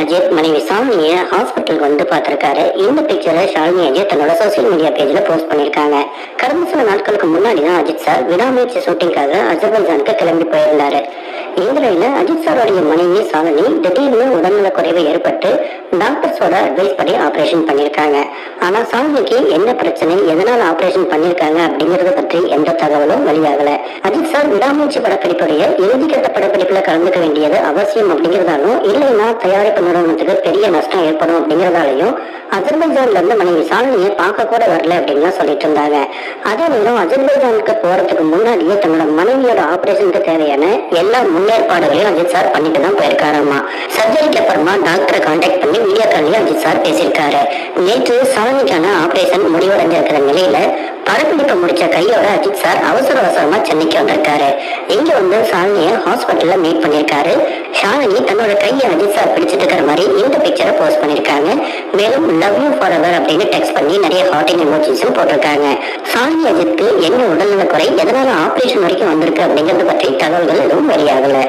அஜித் மனைவி ஷாலினிய ஹாஸ்பிட்டலுக்கு வந்து பார்த்திருக்காரு. இந்த பிக்சரை ஷாலினி அஜித் தன்னோட சோசியல் மீடியா பேஜ்ல போஸ்ட் பண்ணிருக்காங்க. கடந்த சில நாட்களுக்கு முன்னாடி தான் அஜித் சார் விடாமுயற்சி ஷூட்டிங்காக அஜர்பைஜானுக்கு கிளம்பி போயிருந்தாரு. இந்த அஜித் சாரோடைய மனைவி ஷாலினி திடீர்னு உடல்நல குறைவு ஏற்பட்டு டாக்டர்ஸோட அட்வைஸ் படி ஆபரேஷன் பண்ணிருக்காங்க. ஆனா ஷாலினிக்கு என்ன பிரச்சனை, எதனால ஆபரேஷன் பண்ணிருக்காங்க அப்படிங்கறத பற்றி எந்த தகவலும் வெளியாகல. அஜித் சார் விடாமுயற்சி படப்பிடிப்புடைய இறுதிக்கட்ட படப்பிடிப்புல கலந்துக்க வேண்டியது அவசியம் அப்படிங்கிறதாலும், இல்லைன்னா தயாரிப்பு நிறுவனத்துக்கு பெரிய நஷ்டம் ஏற்படும் அப்படிங்கறதாலையும் அஜர்பைஜான்ல இருந்து மனைவி ஷாலினியை பார்க்க கூட வரல அப்படின்னு சொல்லிட்டு இருந்தாங்க. அதே நேரம் அஜர்பைஜானுக்கு போறதுக்கு முன்னாடியே தன்னோட மனைவியோட ஆபரேஷனுக்கு தேவையான எல்லா முன்னேற்பாடுகளையும் அஜித் சார் பண்ணிட்டு தான் போயிருக்காராமா. சர்ஜரிக்கு அப்புறமா டாக்டரை கான்டாக்ட் பண்ணி வீடியோ காலையும் அஜித் சார் பேசியிருக்காரு. நேற்று ஷாலினிக்கான ஆபரேஷன் முடிவடைஞ்சிருக்கிற நிலையில படப்பிடிப்பு முடிச்ச கையோட அஜித் சார் அவசரமா சென்னைக்கு வந்திருக்காரு. இங்க வந்து ஷாலினியை ஹாஸ்பிட்டல்ல மீட் பண்ணிருக்காரு. ஷாலினி தன்னோட கையை அஜித் சார் பிடிச்சிட்டு இருக்கிற மாதிரி இந்த பிக்சரை போஸ்ட் பண்ணிருக்காங்க. மேலும் லவ் யூ ஃபார் எவர் அப்படின்னு டெக்ஸ்ட் பண்ணி நிறைய ஹார்ட்டிங் எமோஜிஸும் போட்டிருக்காங்க. ஷாலினி அஜித்க்கு என்ன உடல்நல குறை, எதனால ஆபரேஷன் வரைக்கும் வந்திருக்கு அப்படிங்கறத பற்றி தகவல்கள் எதுவும் வெளியாகல.